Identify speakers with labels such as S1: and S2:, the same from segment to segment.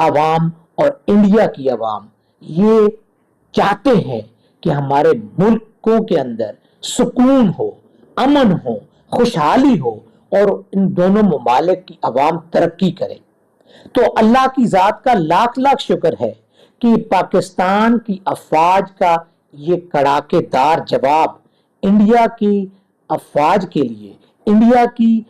S1: عوام اور انڈیا کی عوام یہ چاہتے ہیں کہ ہمارے ملکوں کے اندر سکون ہو، امن ہو، خوشحالی ہو اور ان دونوں ممالک کی عوام ترقی کرے۔ تو اللہ کی ذات کا لاکھ لاکھ شکر ہے کہ پاکستان کی افواج کا یہ کڑاکے دار جواب انڈیا کی افواج کے لیے، انڈیا کی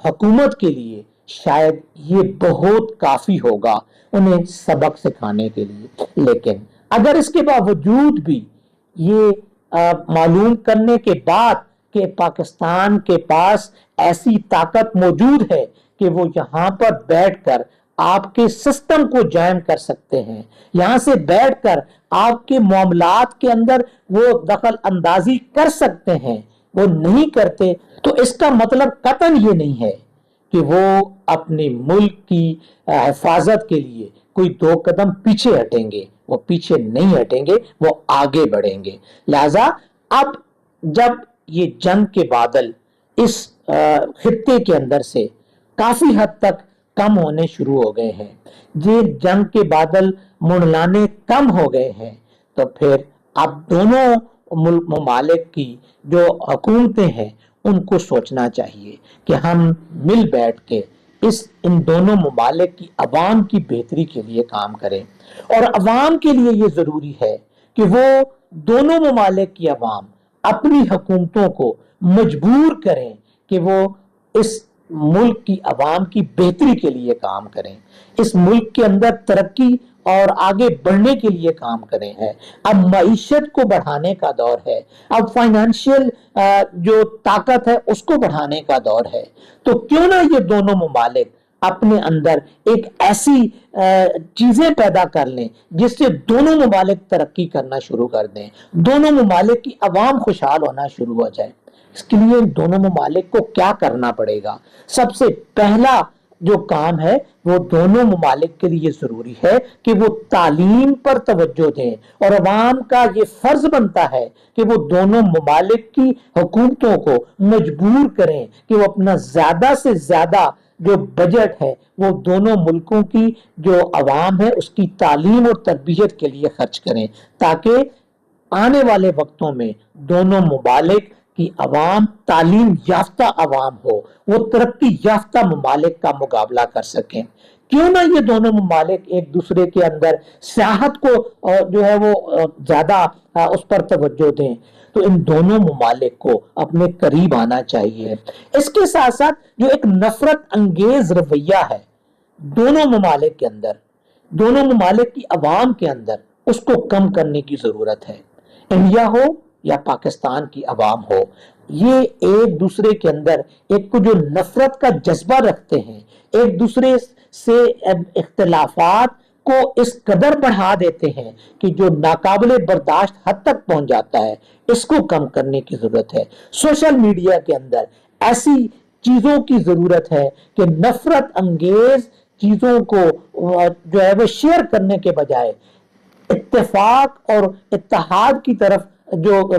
S1: حکومت کے لیے شاید یہ بہت کافی ہوگا انہیں سبق سکھانے کے لیے۔ لیکن اگر اس کے باوجود بھی یہ معلوم کرنے کے بعد کہ پاکستان کے پاس ایسی طاقت موجود ہے کہ وہ یہاں پر بیٹھ کر آپ کے سسٹم کو جائم کر سکتے ہیں، یہاں سے بیٹھ کر آپ کے معاملات کے اندر وہ دخل اندازی کر سکتے ہیں، وہ نہیں کرتے، تو اس کا مطلب قطعاً یہ نہیں ہے کہ وہ اپنے ملک کی حفاظت کے لیے کوئی دو قدم پیچھے ہٹیں گے۔ وہ پیچھے نہیں ہٹیں گے، وہ آگے بڑھیں گے۔ لہذا اب جب یہ جنگ کے بادل اس خطے کے اندر سے کافی حد تک کم ہونے شروع ہو گئے ہیں، یہ جنگ کے بادل منڈلانے کم ہو گئے ہیں، تو پھر اب دونوں ممالک کی جو حکومتیں ہیں ان کو سوچنا چاہیے کہ ہم مل بیٹھ کے ان دونوں ممالک کی عوام کی بہتری کے لیے کام کریں۔ اور عوام کے لیے یہ ضروری ہے کہ وہ دونوں ممالک کی عوام اپنی حکومتوں کو مجبور کریں کہ وہ اس ملک کی عوام کی بہتری کے لیے کام کریں، اس ملک کے اندر ترقی اور آگے بڑھنے کے لیے کام کریں ہیں۔ اب معیشت کو بڑھانے کا دور ہے، اب فائنانشیل جو طاقت ہے اس کو بڑھانے کا دور ہے، تو کیوں نہ یہ دونوں ممالک اپنے اندر ایک ایسی چیزیں پیدا کر لیں جس سے دونوں ممالک ترقی کرنا شروع کر دیں، دونوں ممالک کی عوام خوشحال ہونا شروع ہو جائے۔ اس کے لیے دونوں ممالک کو کیا کرنا پڑے گا؟ سب سے پہلا جو کام ہے وہ دونوں ممالک کے لیے ضروری ہے کہ وہ تعلیم پر توجہ دیں، اور عوام کا یہ فرض بنتا ہے کہ وہ دونوں ممالک کی حکومتوں کو مجبور کریں کہ وہ اپنا زیادہ سے زیادہ جو بجٹ ہے وہ دونوں ملکوں کی جو عوام ہے اس کی تعلیم اور تربیت کے لیے خرچ کریں، تاکہ آنے والے وقتوں میں دونوں ممالک کی عوام تعلیم یافتہ عوام ہو، وہ ترقی یافتہ ممالک کا مقابلہ کر سکیں۔ کیوں نہ یہ دونوں ممالک ایک دوسرے کے اندر سیاحت کو جو ہے وہ زیادہ اس پر توجہ دیں، تو ان دونوں ممالک کو اپنے قریب آنا چاہیے۔ اس کے ساتھ ساتھ جو ایک نفرت انگیز رویہ ہے دونوں ممالک کے اندر، دونوں ممالک کی عوام کے اندر، اس کو کم کرنے کی ضرورت ہے۔ انڈیا ہو یا پاکستان کی عوام ہو، یہ ایک دوسرے کے اندر ایک جو نفرت کا جذبہ رکھتے ہیں، ایک دوسرے سے اختلافات کو اس قدر بڑھا دیتے ہیں کہ جو ناقابل برداشت حد تک پہنچ جاتا ہے، اس کو کم کرنے کی ضرورت ہے۔ سوشل میڈیا کے اندر ایسی چیزوں کی ضرورت ہے کہ نفرت انگیز چیزوں کو جو ہے وہ شیئر کرنے کے بجائے اتفاق اور اتحاد کی طرف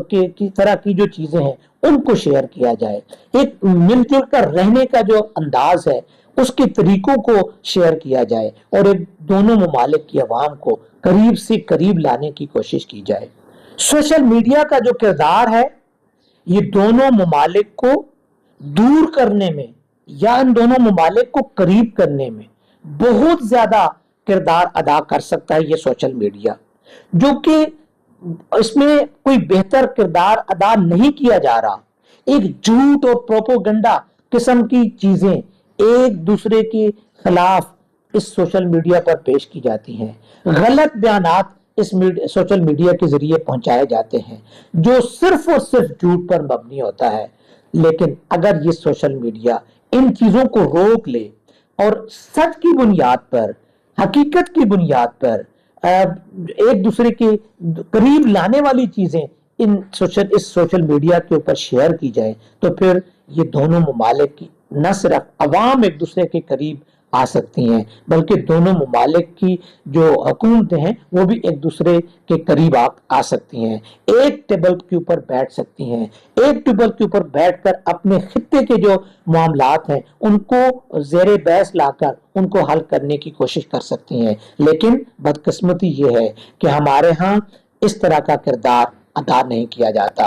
S1: کی طرح کی جو چیزیں ہیں ان کو شیئر کیا جائے، ایک مل جل کر رہنے کا جو انداز ہے اس کے طریقوں کو شیئر کیا جائے، اور ایک دونوں ممالک کی عوام کو قریب سے قریب لانے کی کوشش کی جائے۔ سوشل میڈیا کا جو کردار ہے یہ دونوں ممالک کو دور کرنے میں یا ان دونوں ممالک کو قریب کرنے میں بہت زیادہ کردار ادا کر سکتا ہے۔ یہ سوشل میڈیا جو کہ اس میں کوئی بہتر کردار ادا نہیں کیا جا رہا، ایک جھوٹ اور پروپوگنڈا قسم کی چیزیں ایک دوسرے کے خلاف اس سوشل میڈیا پر پیش کی جاتی ہیں، غلط بیانات اس سوشل میڈیا کے ذریعے پہنچائے جاتے ہیں جو صرف اور صرف جھوٹ پر مبنی ہوتا ہے۔ لیکن اگر یہ سوشل میڈیا ان چیزوں کو روک لے اور سچ کی بنیاد پر، حقیقت کی بنیاد پر ایک دوسرے کے قریب لانے والی چیزیں اس سوشل میڈیا کے اوپر شیئر کی جائیں، تو پھر یہ دونوں ممالک کی نہ صرف عوام ایک دوسرے کے قریب آ سکتی ہیں، بلکہ دونوں ممالک کی جو حکومتیں ہیں وہ بھی ایک دوسرے کے قریب آ سکتی ہیں، ایک ٹیبل کے اوپر بیٹھ سکتی ہیں، ایک ٹیبل کے اوپر بیٹھ کر اپنے خطے کے جو معاملات ہیں ان کو زیر بحث لا کر ان کو حل کرنے کی کوشش کر سکتی ہیں۔ لیکن بدقسمتی یہ ہے کہ ہمارے ہاں اس طرح کا کردار ادا نہیں کیا جاتا۔